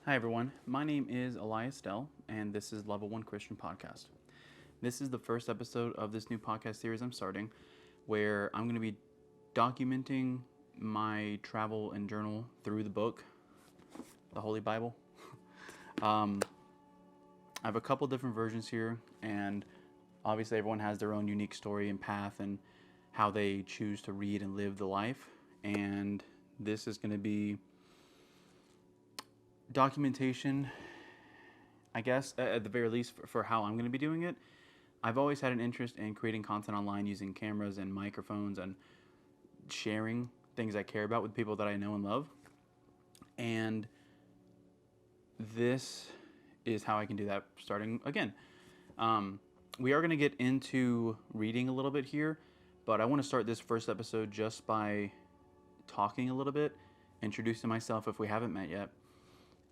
Hi everyone, my name is Aliyes Dell, and this is Lv.1 Christian Podcast. This is the first episode of this new podcast series I'm starting, where I'm going to be documenting my travel and journal through the book, the Holy Bible. I have a couple different versions here, and obviously everyone has their own unique story and path and how they choose to read and live the life. And this is going to be documentation, I guess, at the very least, for how I'm going to be doing it. I've always had an interest in creating content online using cameras and microphones and sharing things I care about with people that I know and love. And this is how I can do that starting again. We are going to get into reading a little bit here, but I want to start this first episode just by talking a little bit, introducing myself if we haven't met yet,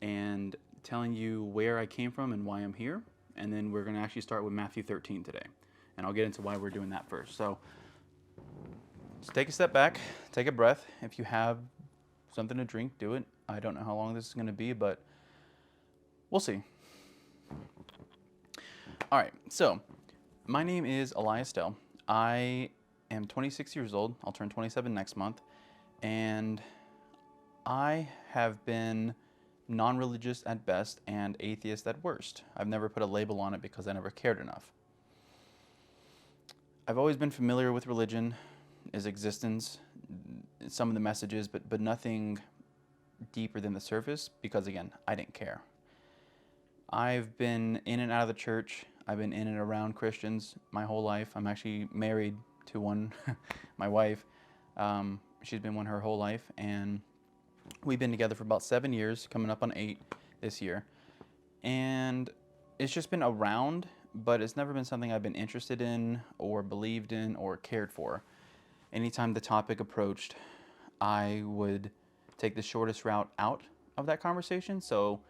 and telling you where I came from and why I'm here. And then we're going to actually start with Matthew 13 today. And I'll get into why we're doing that first. So just take a step back, take a breath. If you have something to drink, do it. I don't know how long this is going to be, but we'll see. All right, so my name is Aliyes Dell. I am 26 years old. I'll turn 27 next month. And I have been non-religious at best and atheist at worst. I've never put a label on it because I never cared enough. I've always been familiar with religion, its existence, some of the messages, but nothing deeper than the surface because, again, I didn't care. I've been in and out of the church. I've been in and around Christians my whole life. I'm actually married to one, my wife. She's been one her whole life, and we've been together for about 7 years, coming up on 8 this year. And it's just been around, but it's never been something I've been interested in or believed in or cared for. Anytime the topic approached, I would take the shortest route out of that conversation. So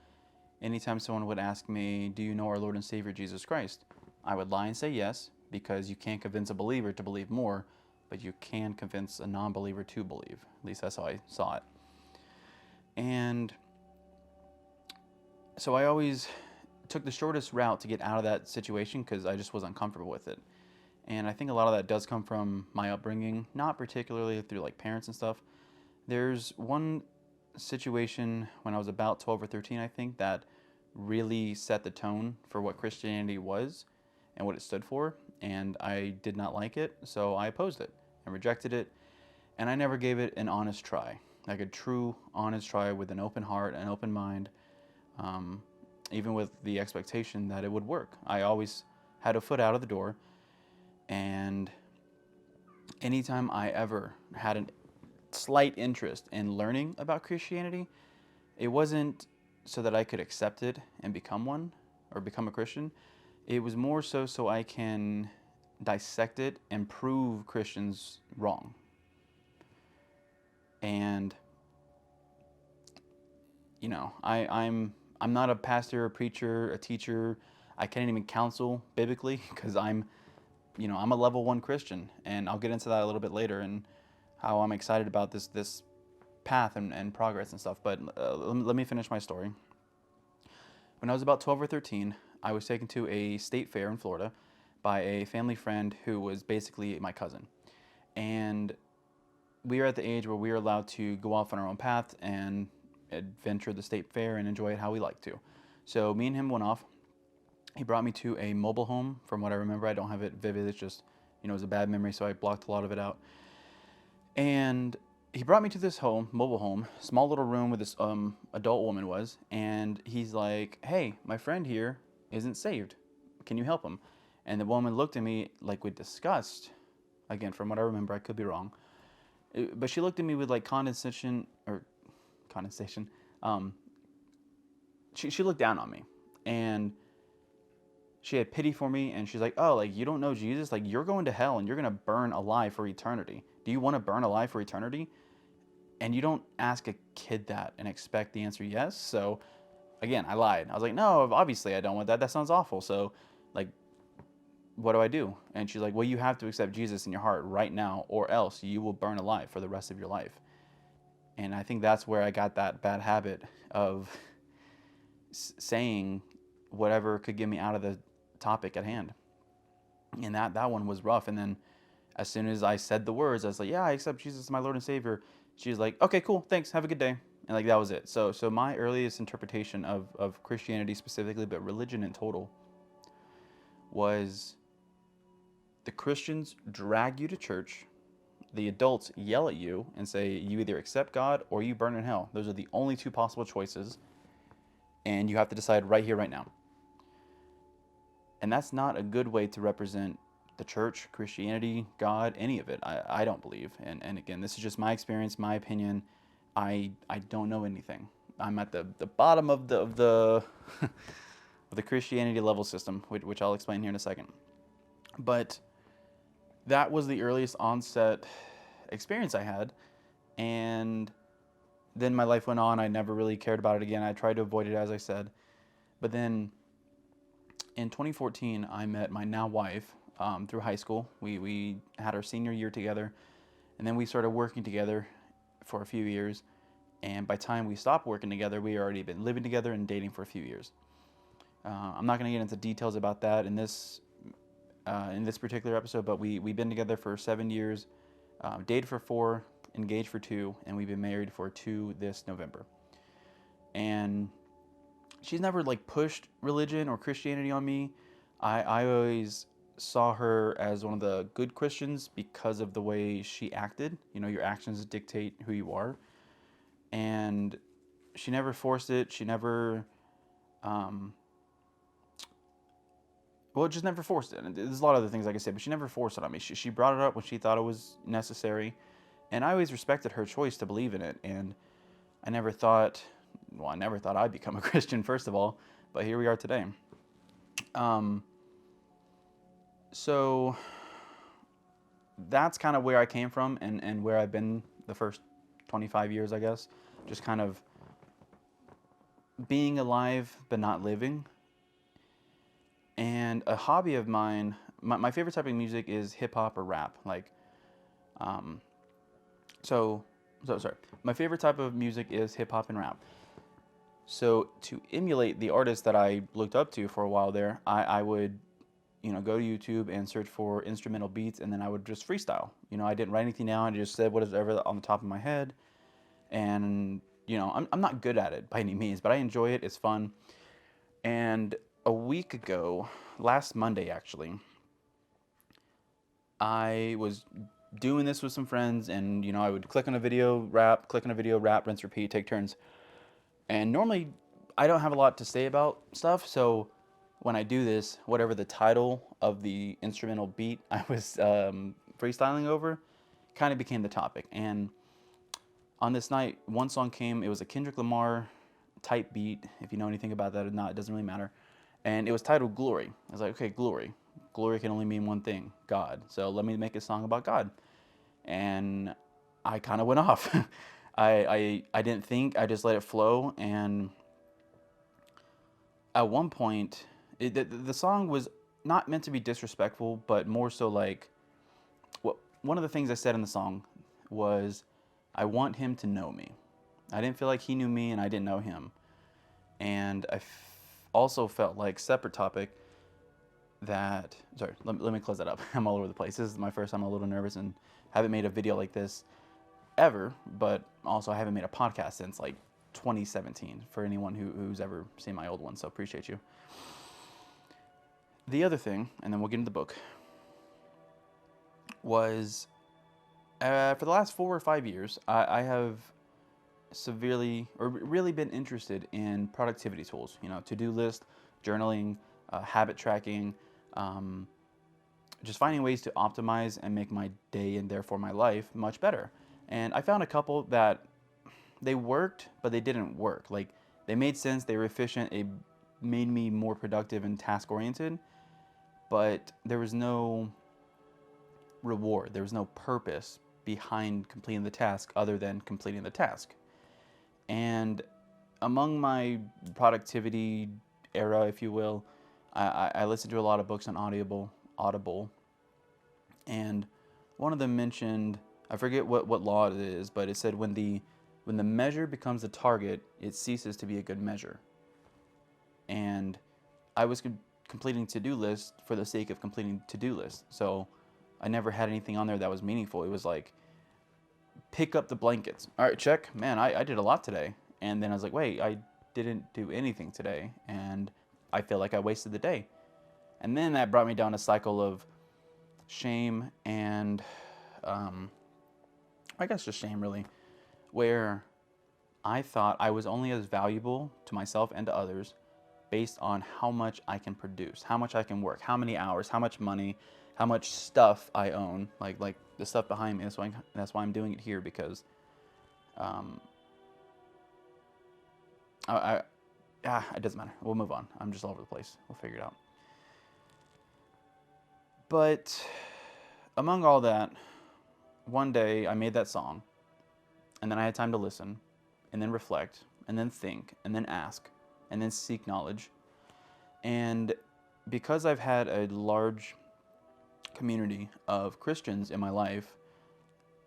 anytime someone would ask me, do you know our Lord and Savior Jesus Christ? I would lie and say yes, because you can't convince a believer to believe more, but you can convince a non-believer to believe. At least that's how I saw it. And so I always took the shortest route to get out of that situation because I just was uncomfortable with it. And I think a lot of that does come from my upbringing, not particularly through like parents and stuff. There's one situation when I was about 12 or 13, I think, that really set the tone for what Christianity was and what it stood for. And I did not like it, so I opposed it and rejected it. And I never gave it an honest try. Like a true, honest try with an open heart and open mind, even with the expectation that it would work. I always had a foot out of the door, and anytime I ever had a slight interest in learning about Christianity, it wasn't so that I could accept it and become one or become a Christian. It was more so I can dissect it and prove Christians wrong. And you know, I'm not a pastor, a preacher, a teacher. I can't even counsel biblically because I'm a level 1 Christian, and I'll get into that a little bit later and how I'm excited about this path and progress and stuff. But let me finish my story. When I was about 12 or 13, I was taken to a state fair in Florida by a family friend who was basically my cousin, and we are at the age where we are allowed to go off on our own path and adventure the state fair and enjoy it how we like to. So me and him went off. He brought me to a mobile home. From what I remember, I don't have it vivid. It's just, it was a bad memory, so I blocked a lot of it out. And he brought me to this mobile home, small little room where this adult woman was. And he's like, hey, my friend here isn't saved. Can you help him? And the woman looked at me like with disgust. Again, from what I remember, I could be wrong. But she looked at me with like condescension. She looked down on me, and she had pity for me, and she's like, oh, like, you don't know Jesus? Like, you're going to hell and you're going to burn alive for eternity. Do you want to burn alive for eternity? And you don't ask a kid that and expect the answer yes. So again, I lied. I was like, no, obviously I don't want that. That sounds awful. So like, what do I do? And she's like, well, you have to accept Jesus in your heart right now, or else you will burn alive for the rest of your life. And I think that's where I got that bad habit of saying whatever could get me out of the topic at hand. And that one was rough. And then as soon as I said the words, I was like, yeah, I accept Jesus as my Lord and Savior. She was like, okay, cool, thanks, have a good day. And like that was it. So my earliest interpretation of Christianity specifically, but religion in total, was the Christians drag you to church, the adults yell at you and say you either accept God or you burn in hell. Those are the only two possible choices, and you have to decide right here, right now. And that's not a good way to represent the church, Christianity, God, any of it. I don't believe. And again, this is just my experience, my opinion. I don't know anything. I'm at the bottom of the of the Christianity level system, which I'll explain here in a second. But that was the earliest onset experience I had, and then my life went on. I never really cared about it again. I tried to avoid it, as I said. But then in 2014, I met my now wife through high school. We had our senior year together, and then we started working together for a few years. And by the time we stopped working together, we had already been living together and dating for a few years. I'm not going to get into details about that in this particular episode, but we've been together for 7 years, dated for 4, engaged for 2, and we've been married for 2 this November. And she's never like pushed religion or Christianity on me. I always saw her as one of the good Christians because of the way she acted. You know, your actions dictate who you are. And she never forced it. She never, just never forced it. And there's a lot of other things I could say, but she never forced it on me. She brought it up when she thought it was necessary. And I always respected her choice to believe in it. And I never thought I'd become a Christian, first of all, but here we are today. So that's kind of where I came from and where I've been the first 25 years, I guess. Just kind of being alive but not living. And a hobby of mine, my favorite type of music is hip hop or rap. My favorite type of music is hip hop and rap. So to emulate the artists that I looked up to for a while there, I would, go to YouTube and search for instrumental beats, and then I would just freestyle. I didn't write anything down. I just said whatever on the top of my head. And, I'm not good at it by any means, but I enjoy it. It's fun. And a week ago, last Monday actually, I was doing this with some friends, and, I would click on a video, rap, rinse, repeat, take turns. And normally I don't have a lot to say about stuff, so when I do this, whatever the title of the instrumental beat I was freestyling over kind of became the topic. And on this night, one song came. It was a Kendrick Lamar type beat. If you know anything about that or not, it doesn't really matter. And it was titled Glory. I was like, okay, glory. Glory can only mean one thing, God. So let me make a song about God. And I kind of went off. I didn't think. I just let it flow. And at one point, the song was not meant to be disrespectful, but more so like, one of the things I said in the song was, I want him to know me. I didn't feel like he knew me, and I didn't know him. And I also felt like, separate topic, that, sorry, let me close that up. I'm all over the place. This is my first time. I'm a little nervous and haven't made a video like this ever, but also I haven't made a podcast since like 2017 for anyone who's ever seen my old one, so appreciate you. The other thing, and then we'll get into the book, was for the last 4 or 5 years, I have really been interested in productivity tools, to-do list, journaling, habit tracking, just finding ways to optimize and make my day and therefore my life much better. And I found a couple that they worked, but they didn't work. Like, they made sense, they were efficient, it made me more productive and task-oriented, but there was no reward, there was no purpose behind completing the task other than completing the task. And among my productivity era, if you will, I listened to a lot of books on Audible, and one of them mentioned, I forget what law it is, but it said when the measure becomes the target, it ceases to be a good measure. and I was completing to-do lists for the sake of completing to-do lists. So I never had anything on there that was meaningful. It was like, pick up the blankets. All right, check. Man, I did a lot today. And then I was like, wait, I didn't do anything today. And I feel like I wasted the day. And then that brought me down a cycle of shame and, I guess just shame really, where I thought I was only as valuable to myself and to others based on how much I can produce, how much I can work, how many hours, how much money, how much stuff I own, like the stuff behind me. That's why I'm doing it here, because it doesn't matter. We'll move on. I'm just all over the place. We'll figure it out. But among all that, one day I made that song, and then I had time to listen, and then reflect, and then think, and then ask, and then seek knowledge. And because I've had a large community of Christians in my life,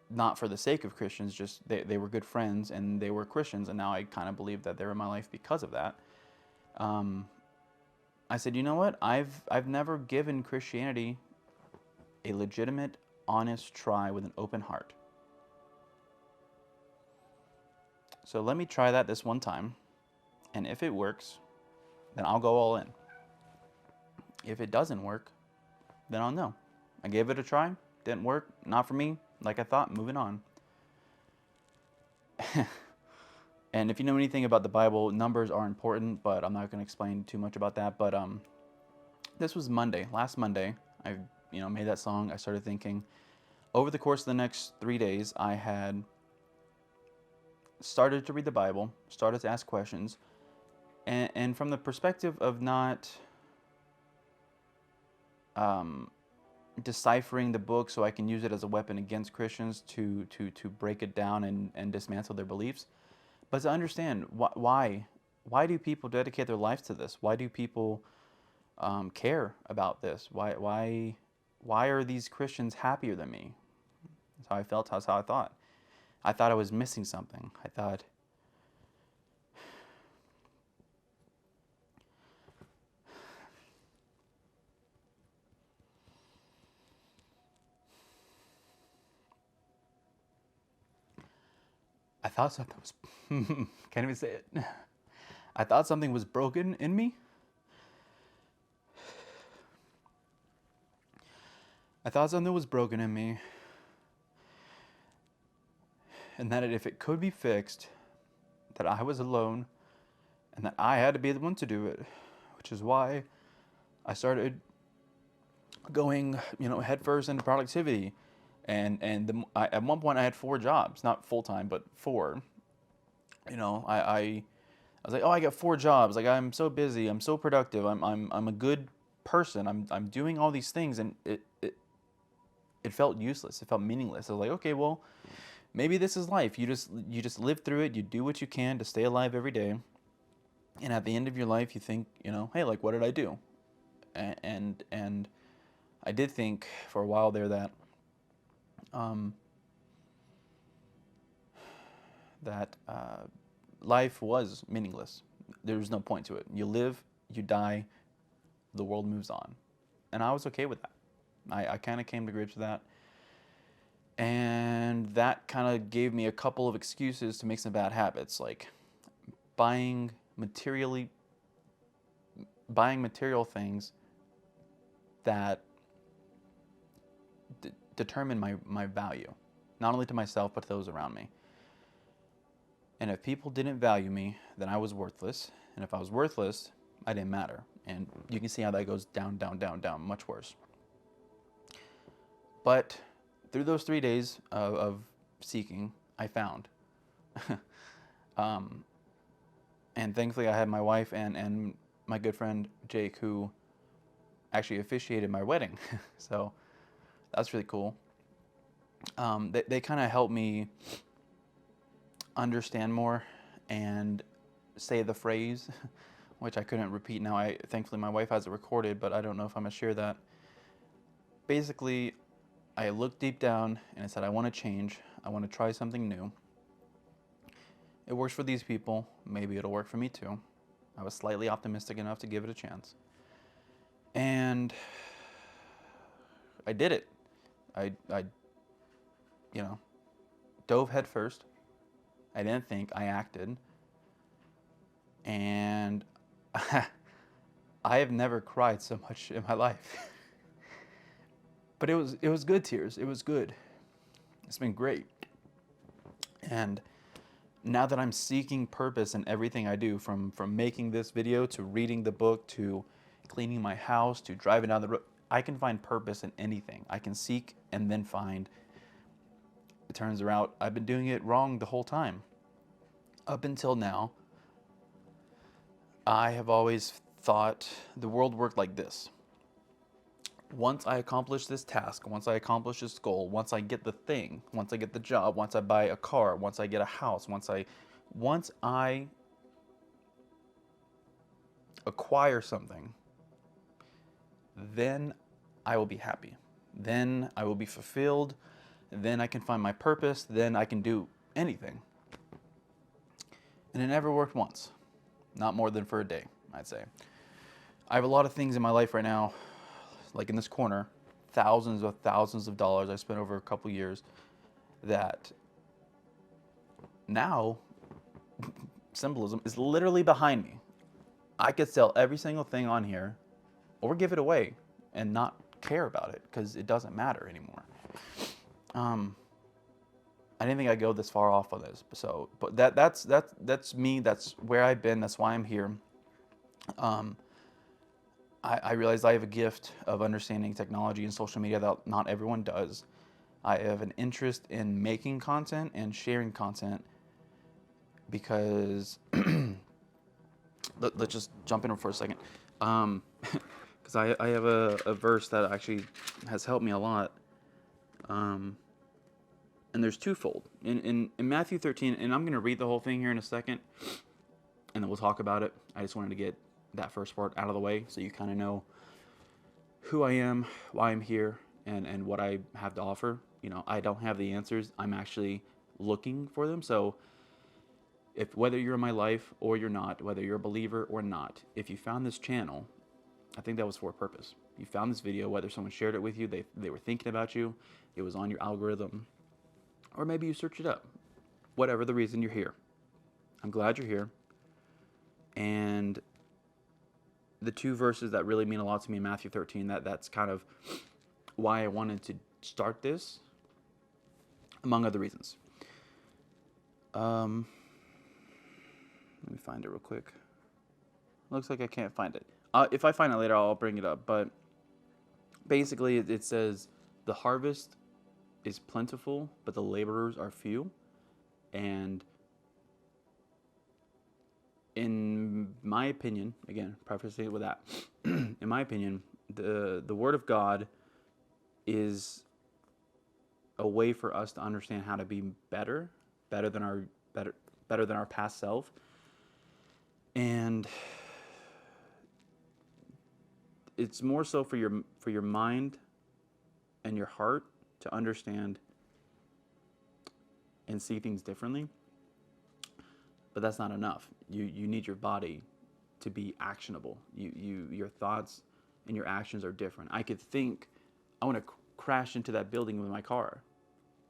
not for the sake of Christians, just they were good friends and they were Christians, and now I kind of believe that they're in my life because of that. I said, you know what? I've never given Christianity a legitimate, honest try with an open heart. So let me try that this one time, and if it works, then I'll go all in. If it doesn't work, then I'll know. I gave it a try, didn't work, not for me, like I thought, moving on. And if you know anything about the Bible, numbers are important, but I'm not going to explain too much about that. But this was Monday, last Monday. I made that song. I started thinking. Over the course of the next 3 days, I had started to read the Bible, started to ask questions, and from the perspective of not deciphering the book so I can use it as a weapon against Christians to break it down and dismantle their beliefs, but to understand why do people dedicate their lives to this? Why do people care about this? Why are these Christians happier than me? That's how I felt. That's how I thought. I thought I was missing something. I thought something was can't even say it. I thought something was broken in me. I thought something was broken in me, and that if it could be fixed, that I was alone, and that I had to be the one to do it, which is why I started going, headfirst into productivity. At one point I had 4 jobs, not full time, but 4. I was like, oh, I got 4 jobs. Like, I'm so busy. I'm so productive. I'm a good person. I'm doing all these things, and it felt useless. It felt meaningless. I was like, okay, well, maybe this is life. You just live through it. You do what you can to stay alive every day, and at the end of your life, you think, hey, like, what did I do? And I did think for a while there that life was meaningless. There was no point to it. You live, you die, the world moves on. And I was okay with that. I kind of came to grips with that. And that kind of gave me a couple of excuses to make some bad habits, like buying material things that determine my value, not only to myself, but to those around me. And if people didn't value me, then I was worthless. And if I was worthless, I didn't matter. And you can see how that goes down, down, down, down, much worse. But through those 3 days of seeking, I found. And thankfully I had my wife and my good friend Jake, who actually officiated my wedding. So that's really cool. They kind of helped me understand more and say the phrase, which I couldn't repeat now. Thankfully my wife has it recorded, but I don't know if I'm going to share that. Basically, I looked deep down and I said, I want to change. I want to try something new. It works for these people. Maybe it'll work for me too. I was slightly optimistic enough to give it a chance. And I did it. I dove head first. I didn't think, I acted. And I have never cried so much in my life. But it was good tears. It was good. It's been great. And now that I'm seeking purpose in everything I do, from making this video to reading the book to cleaning my house to driving down the road, I can find purpose in anything. I can seek and then find. It turns out I've been doing it wrong the whole time. Up until now, I have always thought the world worked like this. Once I accomplish this task, once I accomplish this goal, once I get the thing, once I get the job, once I buy a car, once I get a house, once I acquire something, then I will be happy. Then I will be fulfilled. Then I can find my purpose. Then I can do anything. And it never worked once. Not more than for a day, I'd say. I have a lot of things in my life right now, like in this corner, thousands of dollars I spent over a couple years, that now symbolism is literally behind me. I could sell every single thing on here or give it away and not care about it because it doesn't matter anymore. I didn't think I'd go this far off on this, but that's me. That's where I've been. That's why I'm here. I realized I have a gift of understanding technology and social media that not everyone does. I have an interest in making content and sharing content because let's just jump in for a second. Because I have a verse that actually has helped me a lot. And there's twofold. In Matthew 13, and I'm going to read the whole thing here in a second, and then we'll talk about it. I just wanted to get that first part out of the way so you kind of know who I am, why I'm here, and what I have to offer. You know, I don't have the answers. I'm actually looking for them. So whether you're in my life or you're not, whether you're a believer or not, if you found this channel, I think that was for a purpose. You found this video, whether someone shared it with you, they were thinking about you, it was on your algorithm, or maybe you searched it up. Whatever the reason, you're here. I'm glad you're here. And the two verses that really mean a lot to me in Matthew 13, that's kind of why I wanted to start this, among other reasons. Let me find it real quick. Looks like I can't find it. If I find it later, I'll bring it up. But basically, it says, the harvest is plentiful, but the laborers are few. And in my opinion, again, prefacing it with that, in my opinion, the Word of God is a way for us to understand how to be better than our past self. And it's more so for your mind and your heart to understand and see things differently. But that's not enough. You need your body to be actionable. Your thoughts and your actions are different. I could think, I want to crash into that building with my car.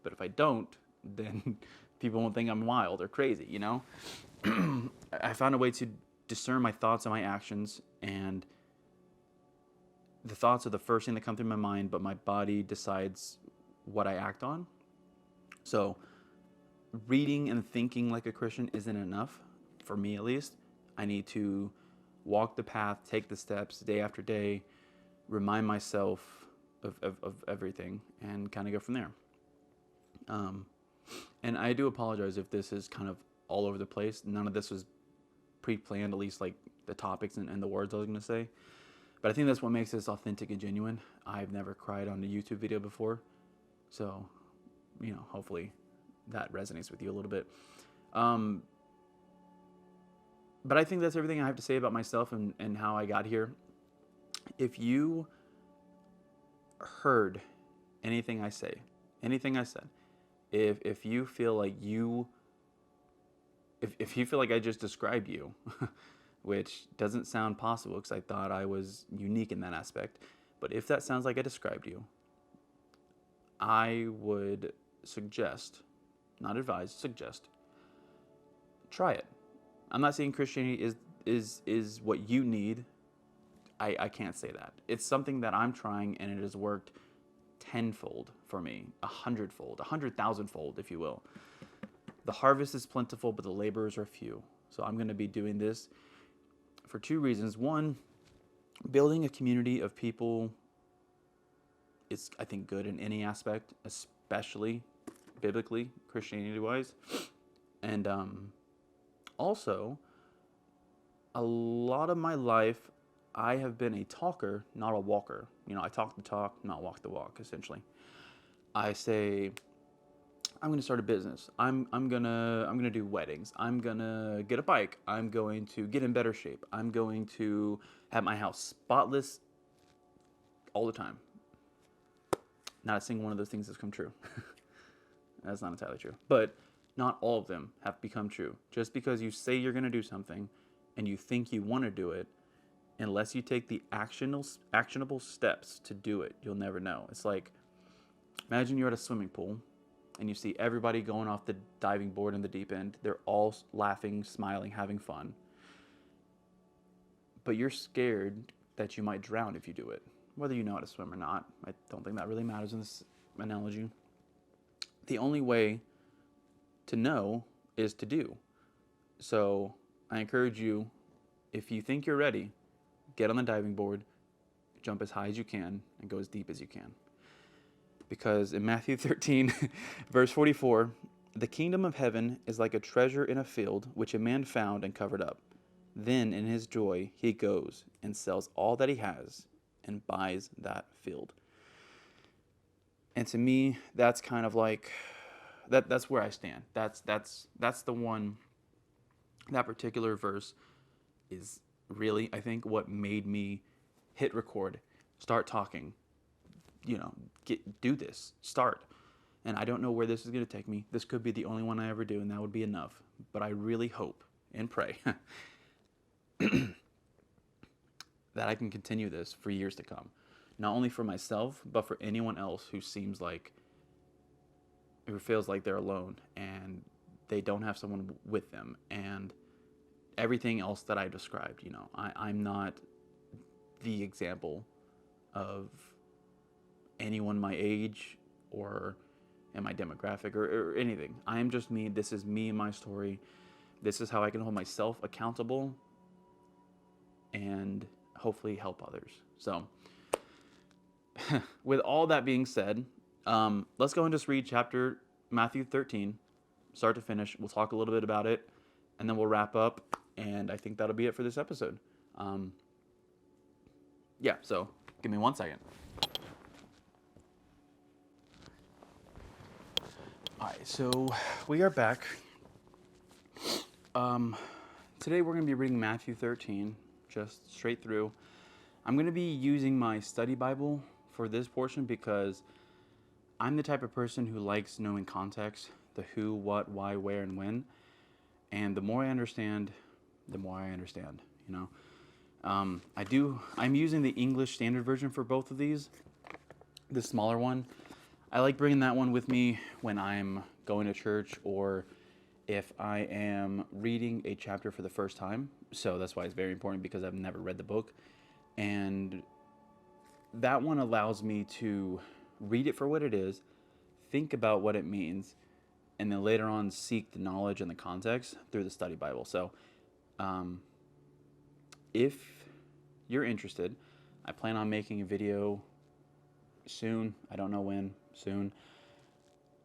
But if I don't, then people won't think I'm wild or crazy, you know? I found a way to discern my thoughts and my actions, and the thoughts are the first thing that come through my mind, but my body decides what I act on. So reading and thinking like a Christian isn't enough, for me at least. I need to walk the path, take the steps day after day, remind myself of everything, and kind of go from there. And I do apologize if this is kind of all over the place. None of this was pre-planned, at least like the topics and the words I was going to say. But I think that's what makes this authentic and genuine. I've never cried on a YouTube video before. So, you know, hopefully that resonates with you a little bit. But I think that's everything I have to say about myself and how I got here. If you heard anything I say, anything I said, if you feel like if you feel like I just described you, which doesn't sound possible because I thought I was unique in that aspect. But if that sounds like I described you, I would suggest, not advise, suggest, try it. I'm not saying Christianity is what you need. I can't say that. It's something that I'm trying, and it has worked tenfold for me, 100-fold, 100,000-fold, if you will. The harvest is plentiful, but the laborers are few. So I'm going to be doing this for two reasons. One, building a community of people is, I think, good in any aspect, especially biblically, Christianity-wise. And also, a lot of my life, I have been a talker, not a walker. I talk the talk, not walk the walk, essentially. I say, I'm going to start a business. I'm gonna do weddings. I'm gonna get a bike. I'm going to get in better shape. I'm going to have my house spotless all the time. Not a single one of those things has come true. That's not entirely true. But not all of them have become true. Just because you say you're going to do something and you think you want to do it, unless you take the actionable steps to do it, you'll never know. It's like, imagine you're at a swimming pool and you see everybody going off the diving board in the deep end. They're all laughing, smiling, having fun. But you're scared that you might drown if you do it, whether you know how to swim or not. I don't think that really matters in this analogy. The only way to know is to do. So I encourage you, if you think you're ready, get on the diving board, jump as high as you can, and go as deep as you can. Because in Matthew 13, verse 44, the kingdom of heaven is like a treasure in a field, which a man found and covered up. Then in his joy, he goes and sells all that he has and buys that field. And to me, that's kind of like, that's where I stand. That's the one, that particular verse is really, I think, what made me hit record, start talking, do this, start. And I don't know where this is going to take me. This could be the only one I ever do, and that would be enough. But I really hope and pray that I can continue this for years to come. Not only for myself, but for anyone else who feels like they're alone and they don't have someone with them, and everything else that I described. I'm not the example of anyone my age or in my demographic or anything. I am just me. This is me and my story. This is how I can hold myself accountable and hopefully help others. So with all that being said, let's go and just read Matthew 13, start to finish. We'll talk a little bit about it, and then we'll wrap up, and I think that'll be it for this episode. So give me 1 second. All right, so we are back. Today we're going to be reading Matthew 13, just straight through. I'm going to be using my study Bible for this portion because I'm the type of person who likes knowing context, the who, what, why, where, and when. And the more I understand, the more I understand, I'm using the English Standard Version for both of these, the smaller one. I like bringing that one with me when I'm going to church or if I am reading a chapter for the first time. So that's why it's very important, because I've never read the book. And that one allows me to read it for what it is, think about what it means, and then later on seek the knowledge and the context through the study Bible. So if you're interested, I plan on making a video soon, I don't know when, soon,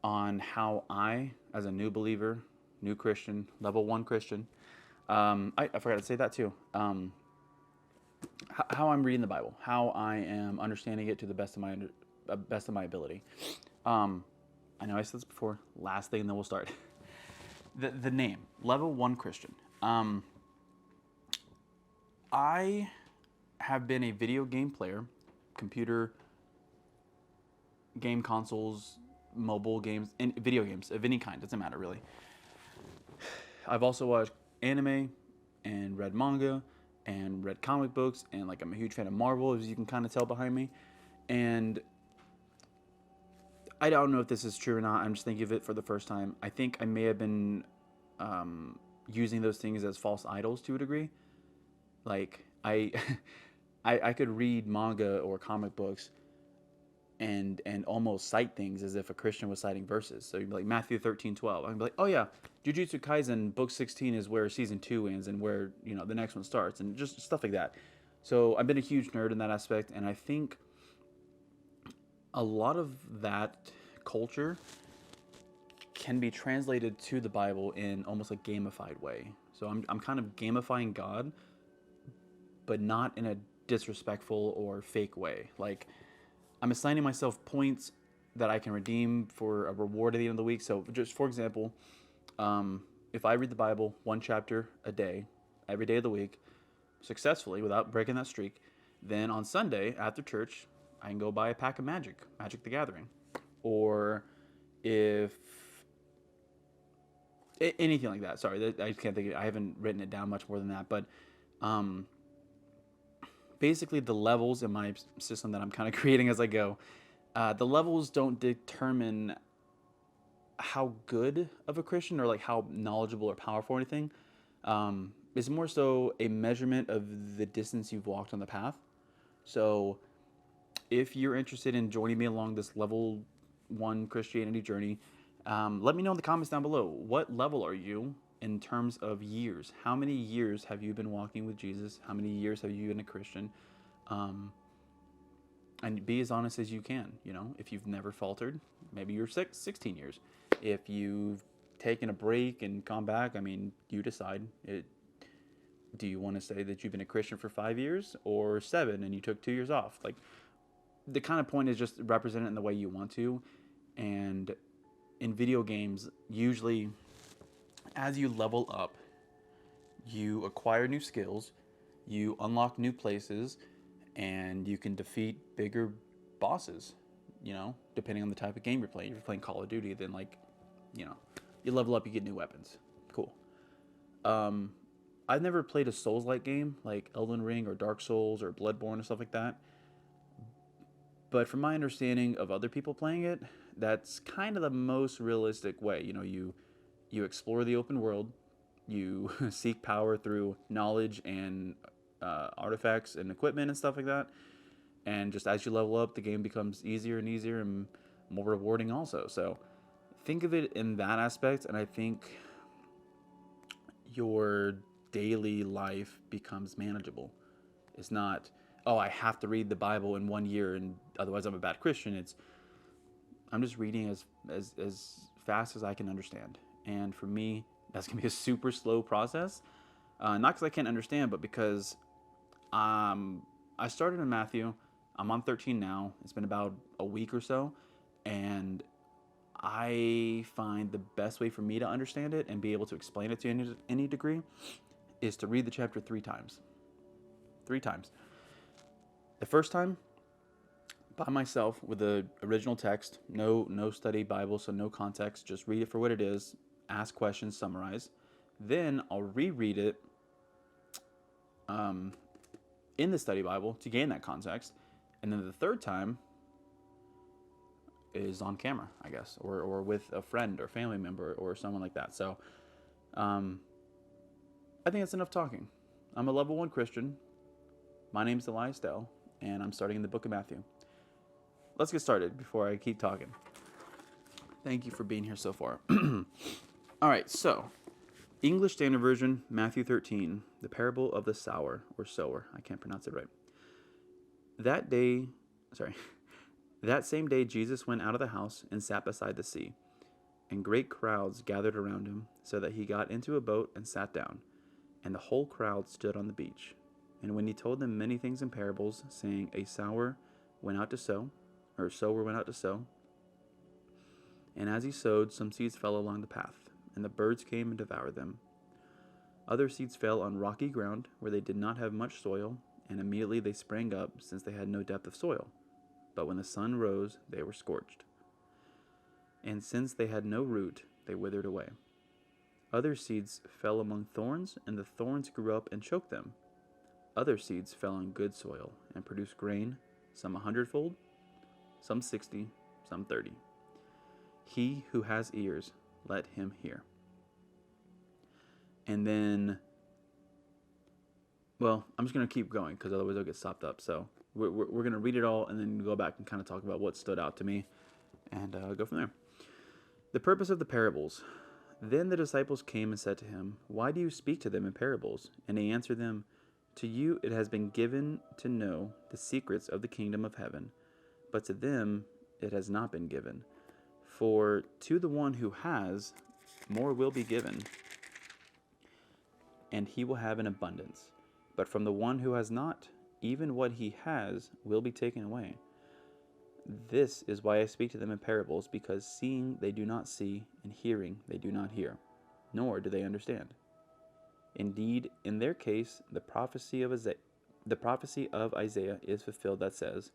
on how I, as a new believer, new Christian, level 1 Christian, I forgot to say that too, how I'm reading the Bible, how I am understanding it to the best of my ability. I know I said this before, last thing, and then we'll start. The name, Level 1 Christian. I have been a video game player, computer game consoles, mobile games, and video games of any kind, doesn't matter really. I've also watched anime, and read manga and read comic books, and like I'm a huge fan of Marvel, as you can kind of tell behind me. And I don't know if this is true or not. I'm just thinking of it for the first time. I think I may have been using those things as false idols to a degree. Like I could read manga or comic books and almost cite things as if a Christian was citing verses. So you'd be like Matthew 13:12. I'd be like, oh yeah, Jujutsu Kaisen book 16 is where season 2 ends and where, the next one starts, and just stuff like that. So I've been a huge nerd in that aspect, and I think a lot of that culture can be translated to the Bible in almost a gamified way. So I'm kind of gamifying God, but not in a disrespectful or fake way. Like, I'm assigning myself points that I can redeem for a reward at the end of the week. So, just for example, if I read the Bible one chapter a day, every day of the week, successfully without breaking that streak, then on Sunday after church, I can go buy a pack of Magic the Gathering. Or if anything like that. Sorry, I can't think. I haven't written it down much more than that. But basically, the levels in my system that I'm kind of creating as I go, the levels don't determine how good of a Christian or like how knowledgeable or powerful or anything. It's more so a measurement of the distance you've walked on the path. So if you're interested in joining me along this level 1 Christianity journey, let me know in the comments down below. What level are you in terms of years? How many years have you been walking with Jesus? How many years have you been a Christian? And be as honest as you can. If you've never faltered, maybe you're 16 years. If you've taken a break and gone back, you decide. Do you want to say that you've been a Christian for 5 years or 7 and you took 2 years off? Like, the kind of point is just represent it in the way you want to. And in video games, usually as you level up, you acquire new skills, you unlock new places, and you can defeat bigger bosses, depending on the type of game you're playing. If you're playing Call of Duty, then you level up, you get new weapons. Cool. I've never played a Souls-like game like Elden Ring or Dark Souls or Bloodborne or stuff like that. But from my understanding of other people playing it, that's kind of the most realistic way. You explore the open world, you seek power through knowledge and artifacts and equipment and stuff like that. And just as you level up, the game becomes easier and easier and more rewarding also. So think of it in that aspect, and I think your daily life becomes manageable. It's not, oh, I have to read the Bible in 1 year and otherwise I'm a bad Christian. I'm just reading as fast as I can understand. And for me, that's going to be a super slow process. Not because I can't understand, but because I started in Matthew. I'm on 13 now. It's been about a week or so. And I find the best way for me to understand it and be able to explain it to any degree is to read the chapter 3 times. 3 times. The first time, by myself with the original text, no study Bible, so no context, just read it for what it is, ask questions, summarize. Then I'll reread it in the study Bible to gain that context. And then the third time is on camera, I guess, or with a friend or family member or someone like that. So I think that's enough talking. I'm a level 1 Christian. My name's Aliyes, and I'm starting in the book of Matthew. Let's get started before I keep talking. Thank you for being here so far. All right, so English Standard Version, Matthew 13, the parable of the sower or sower. I can't pronounce it right. That same day Jesus went out of the house and sat beside the sea, and great crowds gathered around him, so that he got into a boat and sat down, and the whole crowd stood on the beach. And when he told them many things in parables, saying, a sower went out to sow, or a sower went out to sow. And as he sowed, some seeds fell along the path, and the birds came and devoured them. Other seeds fell on rocky ground, where they did not have much soil, and immediately they sprang up, since they had no depth of soil. But when the sun rose, they were scorched. And since they had no root, they withered away. Other seeds fell among thorns, and the thorns grew up and choked them. Other seeds fell on good soil and produced grain, some 100-fold, some 60, some 30. He who has ears, let him hear. And then, well, I'm just going to keep going because otherwise I'll get stopped up. So we're going to read it all and then go back and kind of talk about what stood out to me and go from there. The purpose of the parables. Then the disciples came and said to him, "Why do you speak to them in parables?" And he answered them, "To you it has been given to know the secrets of the kingdom of heaven, but to them it has not been given. For to the one who has, more will be given, and he will have an abundance. But from the one who has not, even what he has will be taken away. This is why I speak to them in parables, because seeing they do not see, and hearing they do not hear, nor do they understand. Indeed, in their case, the prophecy of Isaiah is fulfilled that says,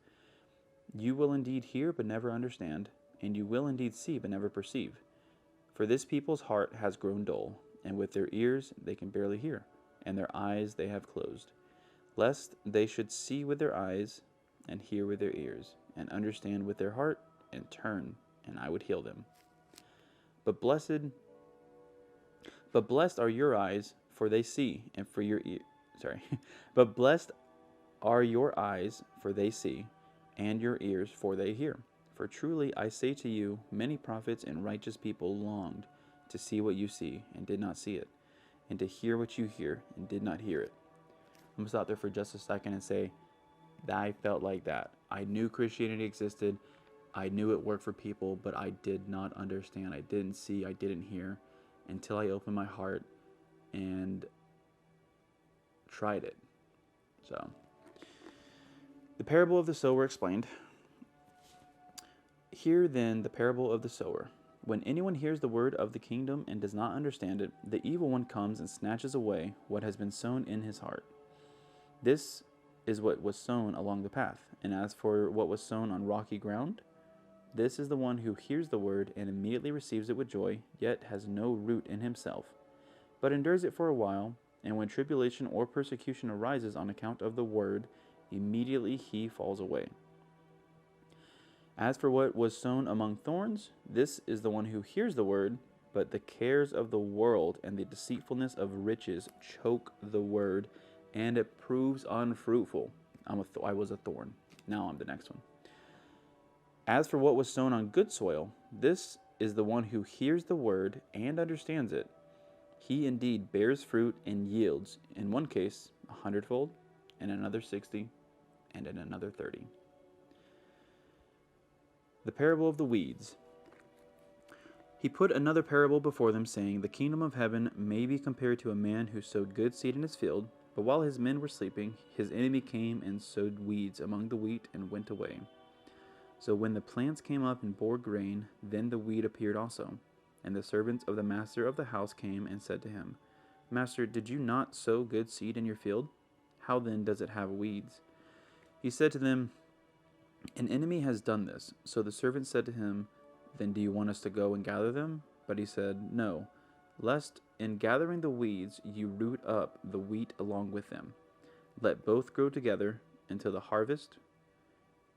'You will indeed hear but never understand, and you will indeed see but never perceive. For this people's heart has grown dull, and with their ears they can barely hear, and their eyes they have closed, lest they should see with their eyes, and hear with their ears, and understand with their heart, and turn, and I would heal them. But blessed are your eyes, for they see, and for your ears. But blessed are your eyes, for they see, and your ears, for they hear. For truly I say to you, many prophets and righteous people longed to see what you see, and did not see it, and to hear what you hear, and did not hear it." I'm going to stop there for just a second and say that I felt like that. I knew Christianity existed. I knew it worked for people, but I did not understand. I didn't see, I didn't hear until I opened my heart and tried it. So, the parable of the sower explained. Hear then the parable of the sower. When anyone hears the word of the kingdom and does not understand it, the evil one comes and snatches away what has been sown in his heart. This is what was sown along the path. And as for what was sown on rocky ground, this is the one who hears the word and immediately receives it with joy, yet has no root in himself, but endures it for a while. And when tribulation or persecution arises on account of the word, immediately he falls away. As for what was sown among thorns, this is the one who hears the word, but the cares of the world and the deceitfulness of riches choke the word, and it proves unfruitful. I was a thorn. Now I'm the next one. As for what was sown on good soil, this is the one who hears the word and understands it. He indeed bears fruit and yields, in one case 100-fold, in another 60, and in another 30. The parable of the weeds. He put another parable before them, saying, "The kingdom of heaven may be compared to a man who sowed good seed in his field. But while his men were sleeping, his enemy came and sowed weeds among the wheat and went away. So when the plants came up and bore grain, then the weed appeared also. And the servants of the master of the house came and said to him, 'Master, did you not sow good seed in your field? How then does it have weeds?' He said to them, 'An enemy has done this.' So the servants said to him, 'Then do you want us to go and gather them?' But he said, 'No, lest in gathering the weeds you root up the wheat along with them. Let both grow together until the harvest,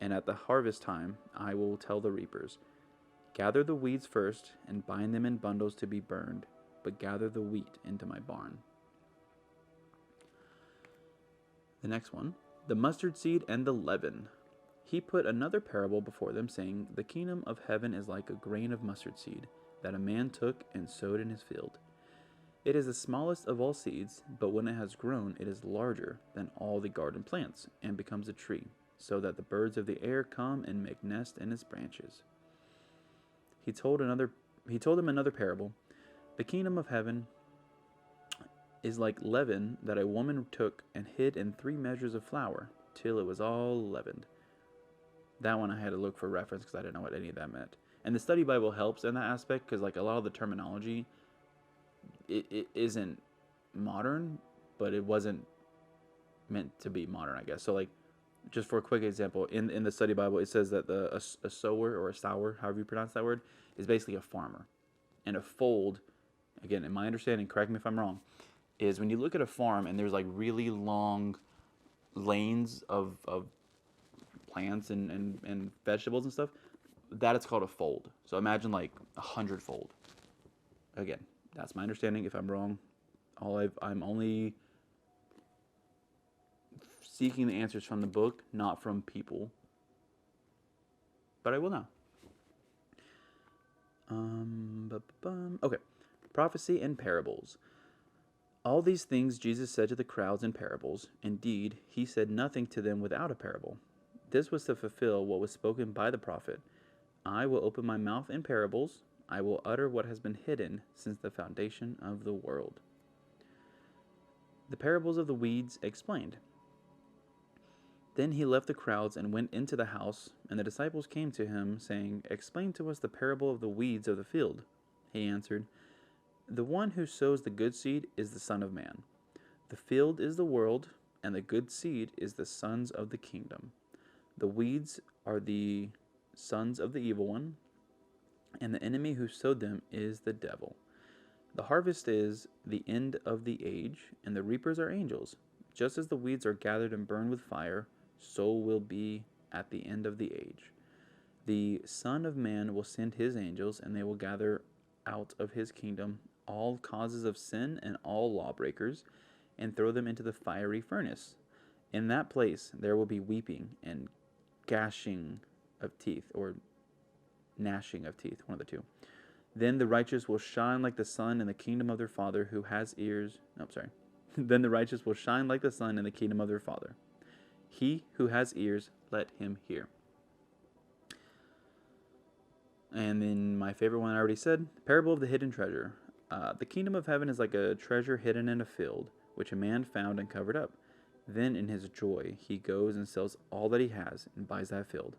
and at the harvest time I will tell the reapers, gather the weeds first and bind them in bundles to be burned, but gather the wheat into my barn.'" The next one, the mustard seed and the leaven. He put another parable before them, saying, "The kingdom of heaven is like a grain of mustard seed that a man took and sowed in his field. It is the smallest of all seeds, but when it has grown, it is larger than all the garden plants, and becomes a tree, so that the birds of the air come and make nest in its branches." He told them another parable. "The kingdom of heaven is like leaven that a woman took and hid in 3 measures of flour, till it was all leavened." That one I had to look for reference because I didn't know what any of that meant. And the study Bible helps in that aspect because like a lot of the terminology, it isn't modern, but it wasn't meant to be modern, I guess. So like, just for a quick example, in the study Bible, it says that a sower or a sower, however you pronounce that word, is basically a farmer. And a fold again, in my understanding, correct me if I'm wrong, is when you look at a farm and there's like really long lanes of plants and vegetables and stuff, that is called a fold. So imagine like 100-fold. Again, that's my understanding. If I'm wrong, I'm only seeking the answers from the book, not from people. But I will now. Okay. Prophecy and parables. All these things Jesus said to the crowds in parables. Indeed, he said nothing to them without a parable. This was to fulfill what was spoken by the prophet. I will open my mouth in parables. I will utter what has been hidden since the foundation of the world. The parables of the weeds explained. Then he left the crowds and went into the house, and the disciples came to him, saying, Explain to us the parable of the weeds of the field. He answered, The one who sows the good seed is the Son of Man. The field is the world, and the good seed is the sons of the kingdom. The weeds are the sons of the evil one, and the enemy who sowed them is the devil. The harvest is the end of the age, and the reapers are angels. Just as the weeds are gathered and burned with fire, so will be at the end of the age. The Son of Man will send his angels, and they will gather out of his kingdom all causes of sin and all lawbreakers, and throw them into the fiery furnace. In that place there will be weeping and gashing of teeth, or gnashing of teeth, one of the two. Then the righteous will shine like the sun in the kingdom of their Father who has ears. Then the righteous will shine like the sun in the kingdom of their Father. He who has ears, let him hear. And then my favorite one I already said, parable of the hidden treasure. The kingdom of heaven is like a treasure hidden in a field, which a man found and covered up. Then in his joy, he goes and sells all that he has and buys that field.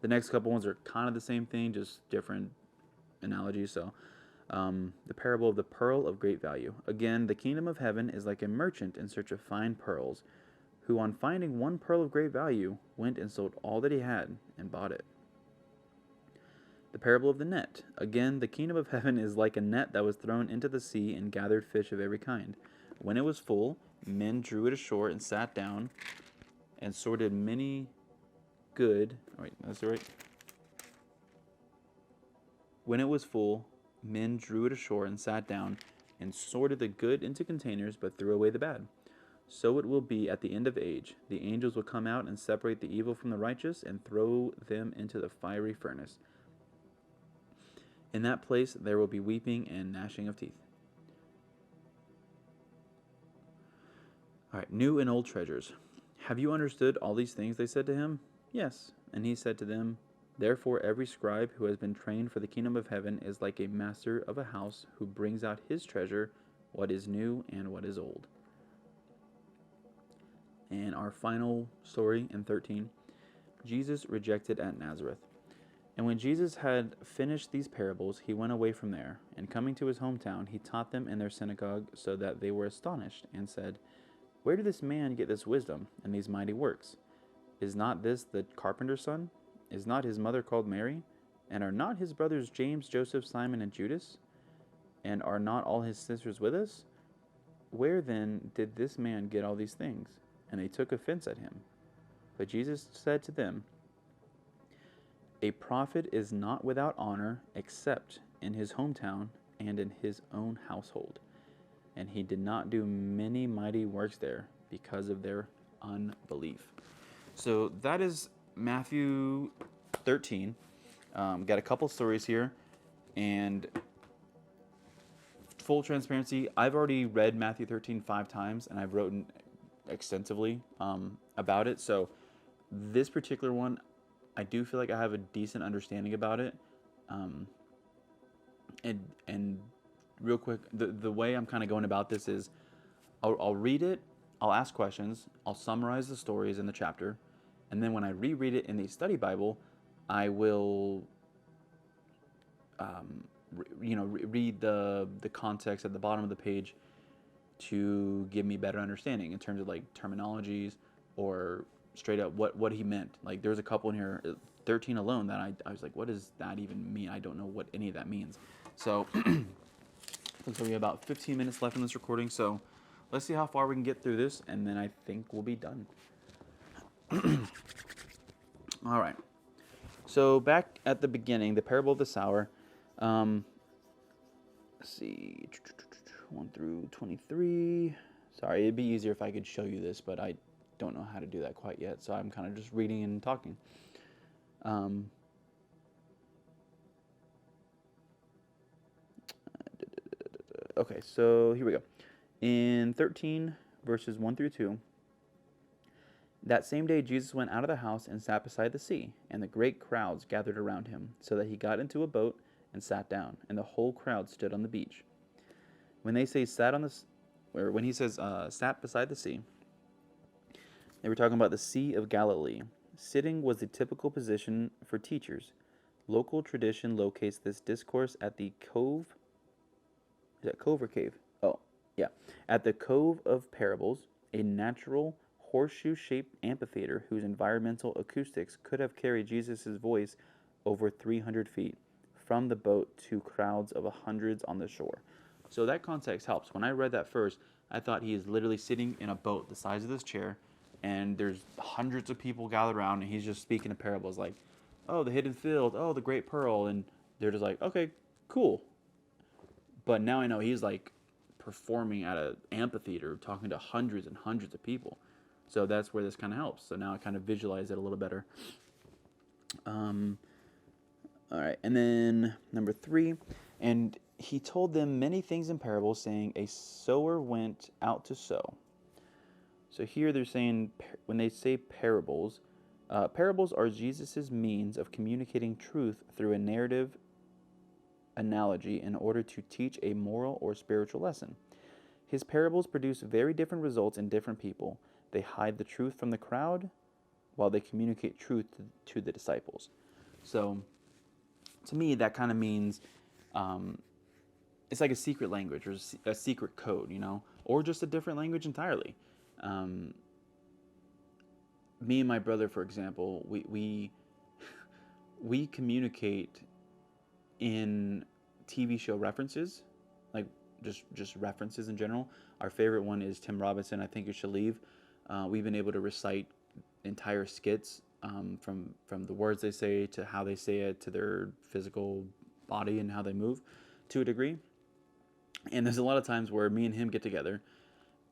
The next couple ones are kind of the same thing, just different analogies. So the parable of the pearl of great value. Again, the kingdom of heaven is like a merchant in search of fine pearls, who on finding one pearl of great value went and sold all that he had and bought it. The parable of the net. Again, the kingdom of heaven is like a net that was thrown into the sea and gathered fish of every kind. When it was full, men drew it ashore and sat down and sorted many good. Wait, that's right. When it was full, men drew it ashore and sat down and sorted the good into containers, but threw away the bad. So it will be at the end of age. The angels will come out and separate the evil from the righteous and throw them into the fiery furnace. In that place there will be weeping and gnashing of teeth. All right, new and old treasures. Have you understood all these things? They said to him. Yes. And he said to them, Therefore every scribe who has been trained for the kingdom of heaven is like a master of a house who brings out his treasure, what is new and what is old. And our final story in 13, Jesus rejected at Nazareth. And when Jesus had finished these parables, he went away from there, and coming to his hometown, he taught them in their synagogue, so that they were astonished, and said, Where did this man get this wisdom and these mighty works? Is not this the carpenter's son? Is not his mother called Mary? And are not his brothers James, Joseph, Simon, and Judas? And are not all his sisters with us? Where then did this man get all these things? And they took offense at him. But Jesus said to them, A prophet is not without honor except in his hometown and in his own household. And he did not do many mighty works there because of their unbelief. So that is Matthew 13. Got a couple stories here. And full transparency, I've already read Matthew 13 5 times, and I've written extensively about it. So this particular one, I do feel like I have a decent understanding about it. And real quick, the way I'm kind of going about this is I'll read it, I'll ask questions, I'll summarize the stories in the chapter, and then when I reread it in the study Bible, I will read the context at the bottom of the page to give me better understanding in terms of like terminologies or straight up what he meant. Like there's a couple in here, 13 alone, that I was like, what does that even mean? I don't know what any of that means. So Looks like we have about 15 minutes left in this recording, so let's see how far we can get through this, and then I think we'll be done. All right. So back at the beginning, the parable of the sower. Let's see, 1 through 23. Sorry, it'd be easier if I could show you this, but I don't know how to do that quite yet, so I'm kind of just reading and talking. Okay, so here we go. In 13, verses 1 through 2, that same day Jesus went out of the house and sat beside the sea, and the great crowds gathered around him, so that he got into a boat and sat down, and the whole crowd stood on the beach. When they say when he says sat beside the sea, they were talking about the Sea of Galilee. Sitting was the typical position for teachers. Local tradition locates this discourse at the cove. Is that cove or cave? Oh, yeah. At the Cove of Parables, a natural horseshoe-shaped amphitheater whose environmental acoustics could have carried Jesus' voice over 300 feet from the boat to crowds of hundreds on the shore. So that context helps. When I read that first, I thought he is literally sitting in a boat the size of this chair, and there's hundreds of people gathered around, and he's just speaking in parables like, oh, the hidden field, oh, the great pearl, and they're just like, okay, cool. But now I know he's like performing at an amphitheater, talking to hundreds and hundreds of people. So that's where this kind of helps. So now I kind of visualize it a little better. All right, and then number 3, and he told them many things in parables, saying, a sower went out to sow. So here they're saying, when they say parables, parables are Jesus' means of communicating truth through a narrative analogy in order to teach a moral or spiritual lesson. His parables produce very different results in different people. They hide the truth from the crowd while they communicate truth to the disciples. So to me, that kind of means it's like a secret language or a secret code, or just a different language entirely. Me and my brother, for example, we communicate in TV show references, like just references in general. Our favorite one is Tim Robinson, I Think You Should Leave. We've been able to recite entire skits from the words they say to how they say it to their physical body and how they move to a degree. And there's a lot of times where me and him get together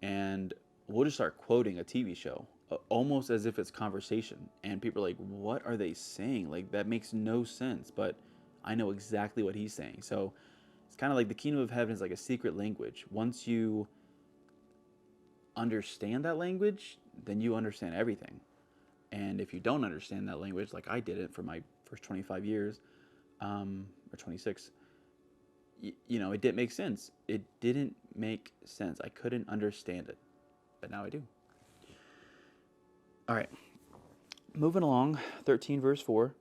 and we'll just start quoting a TV show almost as if it's conversation, and people are like, what are they saying? Like, that makes no sense, but I know exactly what he's saying. So it's kind of like the kingdom of heaven is like a secret language. Once you understand that language, then you understand everything. And if you don't understand that language, like I did it for my first 25 years, or 26, it didn't make sense. It didn't make sense. I couldn't understand it, but now I do. All right, moving along, 13 verse 4.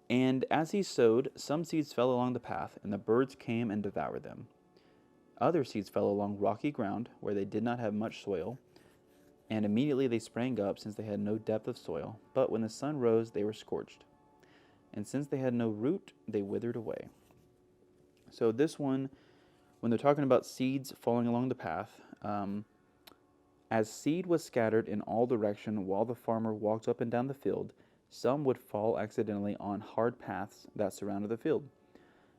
And as he sowed, some seeds fell along the path, and the birds came and devoured them. Other seeds fell along rocky ground, where they did not have much soil, and immediately they sprang up, since they had no depth of soil. But when the sun rose, they were scorched. And since they had no root, they withered away. So this one, when they're talking about seeds falling along the path, as seed was scattered in all direction while the farmer walked up and down the field, some would fall accidentally on hard paths that surrounded the field.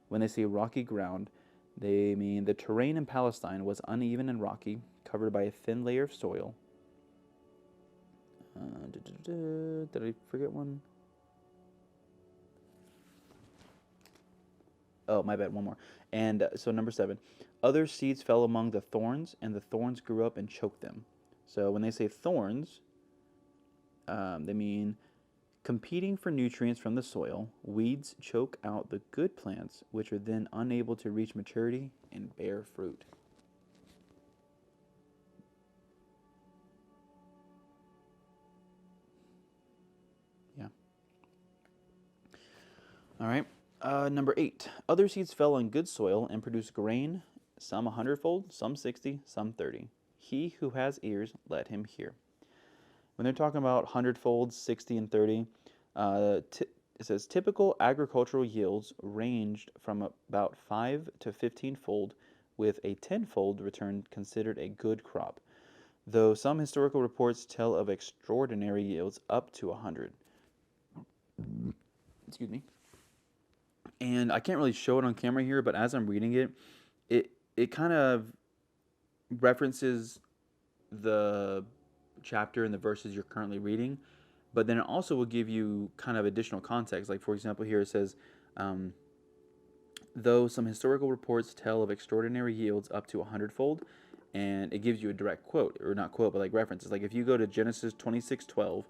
When they say rocky ground, they mean the terrain in Palestine was uneven and rocky, covered by a thin layer of soil. Did I forget one? Oh, my bad, one more. And so number 7, other seeds fell among the thorns, and the thorns grew up and choked them. So when they say thorns, they mean competing for nutrients from the soil. Weeds choke out the good plants, which are then unable to reach maturity and bear fruit. Yeah. All right. Number 8. Other seeds fell on good soil and produced grain, some 100-fold, some 60, some 30. He who has ears, let him hear. When they're talking about 100-fold, 60, and 30, it says typical agricultural yields ranged from about 5 to 15-fold, with a tenfold return considered a good crop, though some historical reports tell of extraordinary yields up to 100. Excuse me. And I can't really show it on camera here, but as I'm reading it, it kind of references the chapter and the verses you're currently reading, but then it also will give you kind of additional context. Like, for example, here it says, though some historical reports tell of extraordinary yields up to 100-fold, and it gives you a direct quote, or not quote, but like references. Like if you go to Genesis 26:12,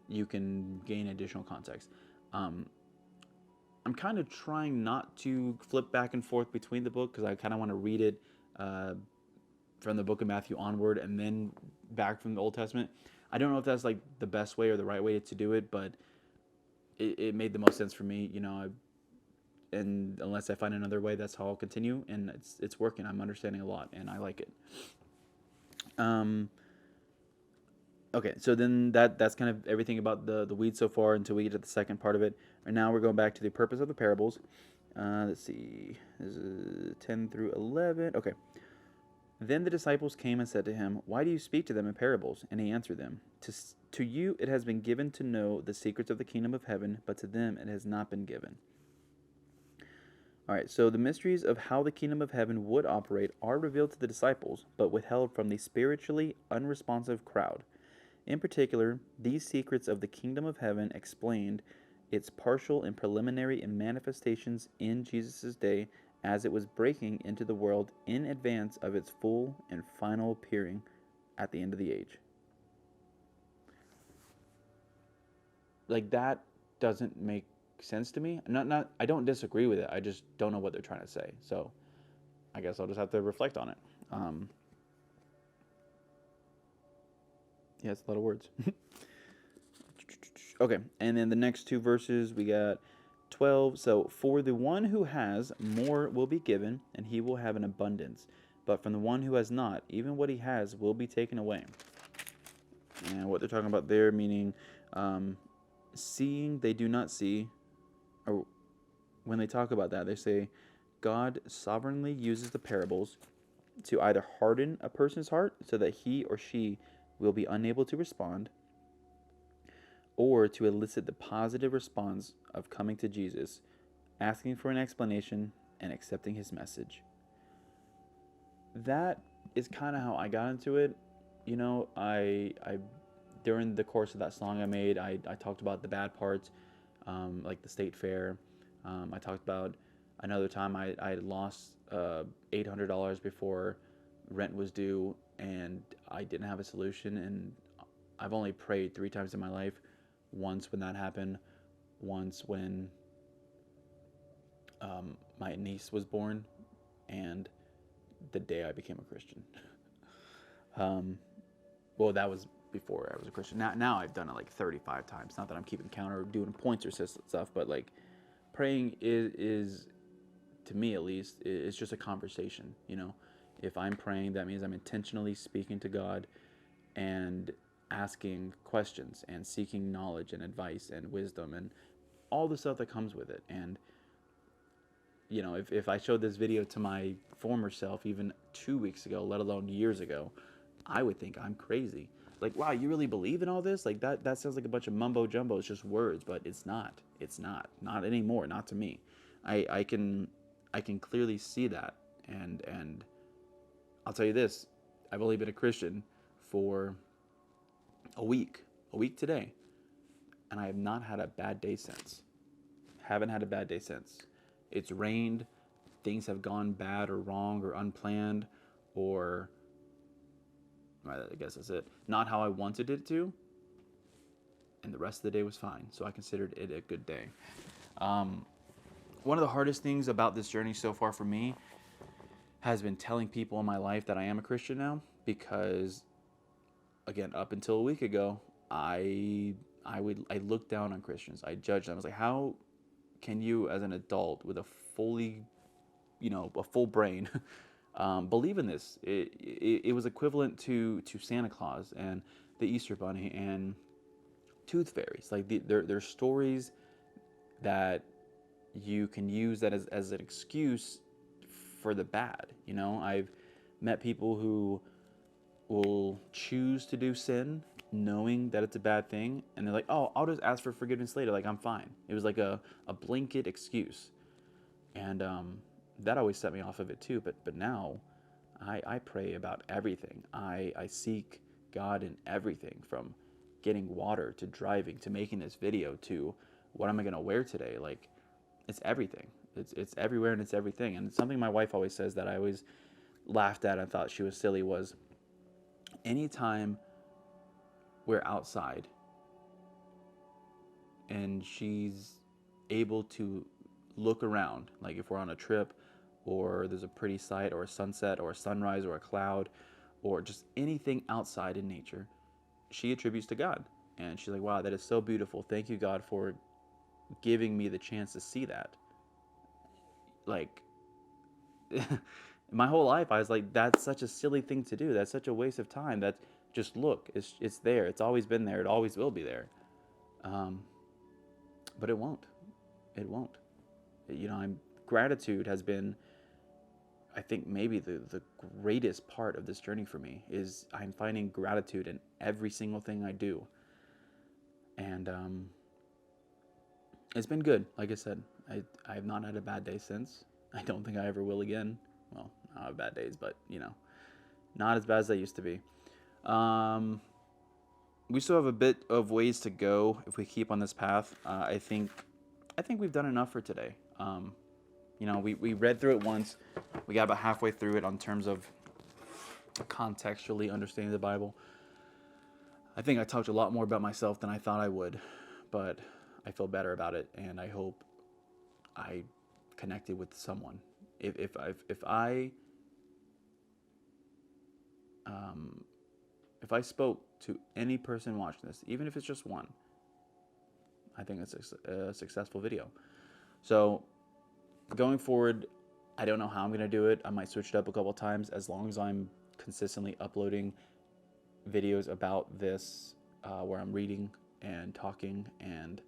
you can gain additional context. I'm kind of trying not to flip back and forth between the book because I kind of want to read it from the book of Matthew onward and then back from the Old Testament. I don't know if that's like the best way or the right way to do it, but it made the most sense for me, and unless I find another way, that's how I'll continue, and it's working. I'm understanding a lot, and I like it. Okay, so then that's kind of everything about the weeds so far until we get to the second part of it. And now we're going back to the purpose of the parables. Let's see. This is 10 through 11. Okay. Then the disciples came and said to him, "Why do you speak to them in parables?" And he answered them, To you it has been given to know the secrets of the kingdom of heaven, but to them it has not been given. All right, so the mysteries of how the kingdom of heaven would operate are revealed to the disciples, but withheld from the spiritually unresponsive crowd. In particular, these secrets of the kingdom of heaven explained its partial and preliminary manifestations in Jesus' day as it was breaking into the world in advance of its full and final appearing at the end of the age. Like, that doesn't make sense to me. I don't disagree with it. I just don't know what they're trying to say. So I guess I'll just have to reflect on it. Yeah, it's a lot of words. Okay, and then the next two verses, we got 12. So, for the one who has, more will be given, and he will have an abundance. But from the one who has not, even what he has will be taken away. And what they're talking about there, meaning seeing they do not see, or when they talk about that, they say God sovereignly uses the parables to either harden a person's heart so that he or she will be unable to respond, or to elicit the positive response of coming to Jesus, asking for an explanation, and accepting his message. That is kind of how I got into it. I during the course of that song I made, I talked about the bad parts, like the state fair. I talked about another time I had lost $800 before rent was due, and I didn't have a solution, and I've only prayed 3 times in my life. Once when that happened, once when my niece was born, and the day I became a Christian. Well, that was before I was a Christian. Now I've done it like 35 times. Not that I'm keeping count or doing points or stuff, but like praying is to me at least, it's just a conversation. If I'm praying, that means I'm intentionally speaking to God and asking questions and seeking knowledge and advice and wisdom and all the stuff that comes with it. And if I showed this video to my former self even 2 weeks ago, let alone years ago, I would think I'm crazy. Like, wow, you really believe in all this? Like, that sounds like a bunch of mumbo jumbo. It's just words, but it's not. It's not anymore. Not to me. I can clearly see that, and I'll tell you this: I've only been a Christian for a week today, and I have not had a bad day since. Haven't had a bad day since. It's rained, things have gone bad or wrong or unplanned, or I guess that's it, not how I wanted it to, and the rest of the day was fine, so I considered it a good day. One of the hardest things about this journey so far for me has been telling people in my life that I am a Christian now, because again, up until a week ago, I looked down on Christians. I judged them. I was like, how can you, as an adult with a full brain, believe in this? It was equivalent to Santa Claus and the Easter Bunny and tooth fairies. Like they're stories that you can use that as an excuse for the bad. You know, I've met people who will choose to do sin knowing that it's a bad thing, and they're like, oh, I'll just ask for forgiveness later, like I'm fine. It was like a blanket excuse. And that always set me off of it too. But now I pray about everything. I seek God in everything, from getting water to driving to making this video to what am I going to wear today. Like, it's everything. It's everywhere, and it's everything. And something my wife always says that I always laughed at and thought she was silly was, anytime we're outside and she's able to look around, like if we're on a trip or there's a pretty sight or a sunset or a sunrise or a cloud or just anything outside in nature, she attributes to God. And she's like, wow, that is so beautiful. Thank you, God, for giving me the chance to see that. Like, my whole life, I was like, that's such a silly thing to do. That's such a waste of time. That just look, it's there. It's always been there. It always will be there. But it won't. It won't. You know, gratitude has been, I think, maybe the greatest part of this journey for me. Is I'm finding gratitude in every single thing I do. And it's been good. Like I said, I have not had a bad day since. I don't think I ever will again. Well, I have bad days, but, you know, not as bad as I used to be. We still have a bit of ways to go if we keep on this path. I think we've done enough for today. You know, we read through it once. We got about halfway through it on terms of contextually understanding the Bible. I think I talked a lot more about myself than I thought I would, but I feel better about it, and I hope I connected with someone. If I spoke to any person watching this, even if it's just one, I think it's a successful video. So going forward, I don't know how I'm going to do it. I might switch it up a couple times, as long as I'm consistently uploading videos about this, where I'm reading and talking and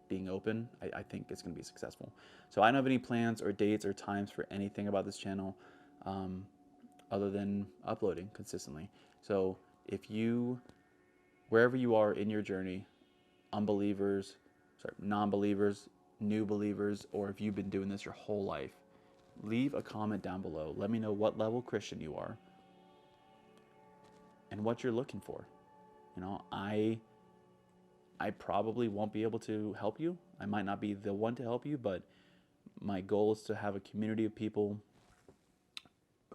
being open. I think it's going to be successful. So I don't have any plans or dates or times for anything about this channel, other than uploading consistently. So if you, wherever you are in your journey, non-believers, new believers, or if you've been doing this your whole life, leave a comment down below. Let me know what level Christian you are and what you're looking for. You know, I probably won't be able to help you. I might not be the one to help you, but my goal is to have a community of people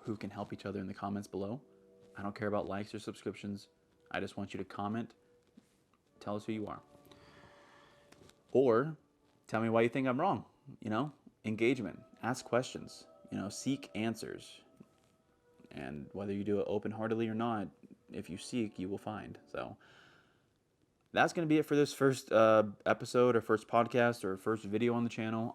who can help each other in the comments below. I don't care about likes or subscriptions. I just want you to comment. Tell us who you are. Or tell me why you think I'm wrong. You know, engagement. Ask questions. You know, seek answers. And whether you do it open-heartedly or not, if you seek, you will find. So that's going to be it for this first episode or first podcast or first video on the channel.